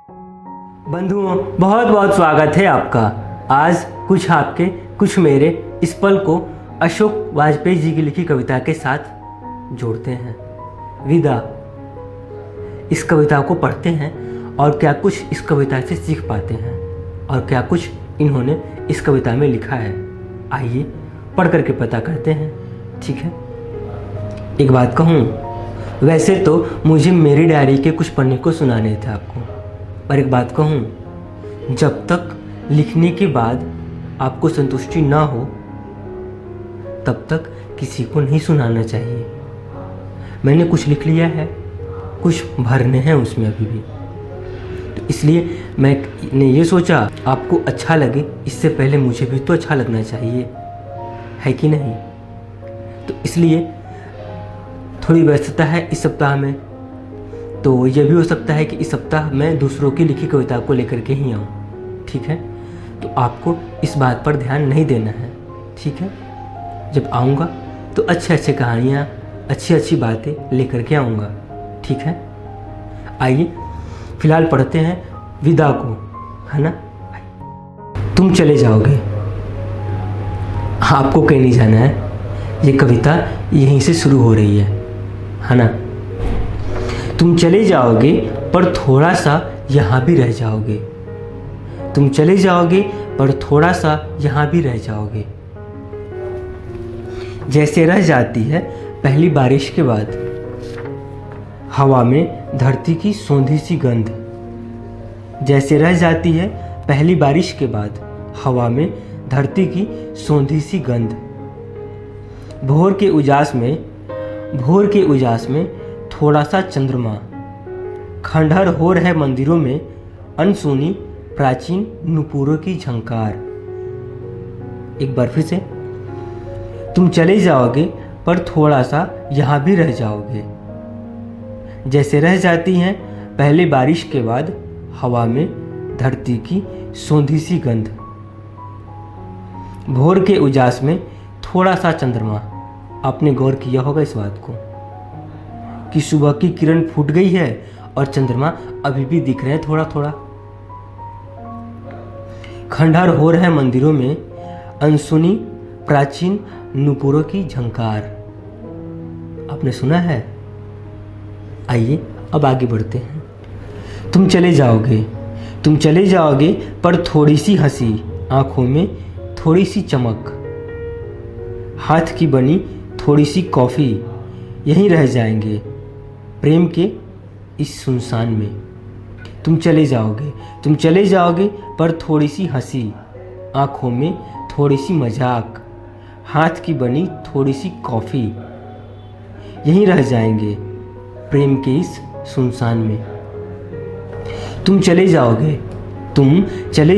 बंधुओं, बहुत बहुत स्वागत है आपका। आज कुछ आपके कुछ मेरे इस पल को अशोक वाजपेयी जी की लिखी कविता के साथ जोड़ते हैं। विदा। इस कविता को पढ़ते हैं और क्या कुछ इस कविता से सीख पाते हैं और क्या कुछ इन्होंने इस कविता में लिखा है, आइए पढ़ करके पता करते हैं। ठीक है। एक बात कहूँ, वैसे तो मुझे मेरी डायरी के कुछ पन्ने को सुनाने थे आपको, पर एक बात कहूँ, जब तक लिखने के बाद आपको संतुष्टि ना हो तब तक किसी को नहीं सुनाना चाहिए। मैंने कुछ लिख लिया है, कुछ भरने हैं उसमें अभी भी, तो इसलिए मैंने ये सोचा आपको अच्छा लगे इससे पहले मुझे भी तो अच्छा लगना चाहिए, है कि नहीं। तो इसलिए थोड़ी व्यस्तता है इस सप्ताह में, तो यह भी हो सकता है कि इस सप्ताह मैं दूसरों की लिखी कविता को लेकर के ही आऊँ। ठीक है। तो आपको इस बात पर ध्यान नहीं देना है। ठीक है। जब आऊँगा तो अच्छे अच्छे कहानियाँ, अच्छी अच्छी बातें लेकर के आऊँगा। ठीक है। आइए फिलहाल पढ़ते हैं विदा को, है ना। तुम चले जाओगे। आपको कहीं नहीं जाना है, ये कविता यहीं से शुरू हो रही है ना। तुम चले जाओगे पर थोड़ा सा यहाँ भी रह जाओगे। तुम चले जाओगे पर थोड़ा सा यहाँ भी रह जाओगे। जैसे रह जाती है पहली बारिश के बाद हवा में धरती की सौंधी सी गंध। जैसे रह जाती है पहली बारिश के बाद हवा में धरती की सौंधी सी गंध। भोर के उजास में थोड़ा सा चंद्रमा। खंडहर हो रहे मंदिरों में अनसुनी प्राचीन नुपुरों की झंकार। एक बार फिर से, तुम चले जाओगे पर थोड़ा सा यहाँ भी रह जाओगे। जैसे रह जाती हैं पहले बारिश के बाद हवा में धरती की सौंधी सी गंध। भोर के उजास में थोड़ा सा चंद्रमा। आपने गौर किया होगा इस बात को कि सुबह की किरण फूट गई है और चंद्रमा अभी भी दिख रहे हैं थोड़ा थोड़ा। खंडहर हो रहे मंदिरों में अनसुनी प्राचीन नुपुरों की झंकार। आपने सुना है। आइए अब आगे बढ़ते हैं। तुम चले जाओगे पर थोड़ी सी हंसी, आंखों में थोड़ी सी चमक, हाथ की बनी थोड़ी सी कॉफी, यहीं रह जाएंगे प्रेम के इस सुनसान में। तुम चले जाओगे पर थोड़ी सी हंसी, आंखों में थोड़ी सी मजाक, हाथ की बनी थोड़ी सी कॉफ़ी, यहीं रह जाएंगे प्रेम के इस सुनसान में। तुम चले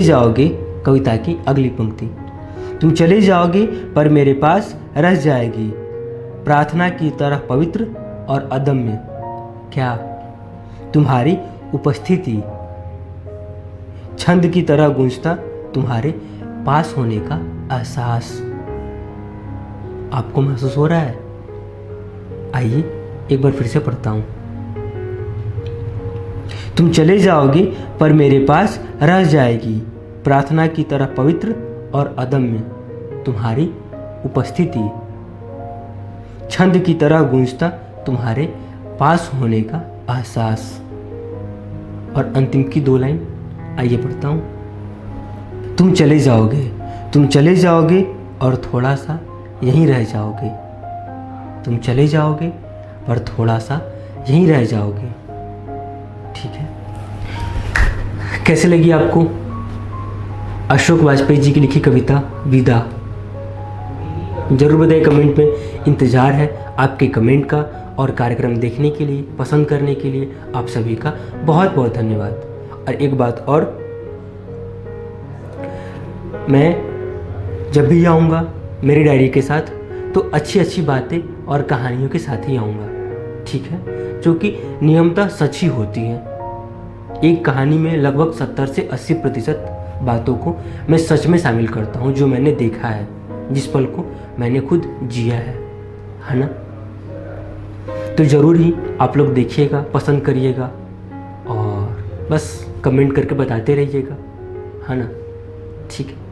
जाओगे कविता की अगली पंक्ति। तुम चले जाओगे पर मेरे पास रह जाएगी प्रार्थना की तरह पवित्र और अदम्य। क्या? तुम्हारी उपस्थिति। छंद की तरह गूंजता तुम्हारे पास होने का एहसास। आपको महसूस हो रहा है? आइए एक बार फिर से पढ़ता हूं। तुम चले जाओगे पर मेरे पास रह जाएगी प्रार्थना की तरह पवित्र और अदम्य तुम्हारी उपस्थिति। छंद की तरह गूंजता तुम्हारे पास होने का एहसास। और अंतिम की दो लाइन आइए पढ़ता हूँ। तुम चले जाओगे और थोड़ा सा यहीं रह जाओगे। तुम चले जाओगे पर थोड़ा सा यहीं रह जाओगे। ठीक है। कैसे लगी आपको अशोक वाजपेयी जी की लिखी कविता विदा? जरूर बताइए कमेंट में। इंतज़ार है आपके कमेंट का और कार्यक्रम देखने के लिए, पसंद करने के लिए आप सभी का बहुत बहुत धन्यवाद। और एक बात और, मैं जब भी आऊँगा मेरी डायरी के साथ तो अच्छी अच्छी बातें और कहानियों के साथ ही आऊँगा। ठीक है। जो कि नियमतः सच ही होती हैं। एक कहानी में लगभग 70 से 80% बातों को मैं सच में शामिल करता हूँ, जो मैंने देखा है, जिस पल को मैंने खुद जिया है ना। तो ज़रूर ही आप लोग देखिएगा, पसंद करिएगा और बस कमेंट करके बताते रहिएगा, है ना। ठीक है।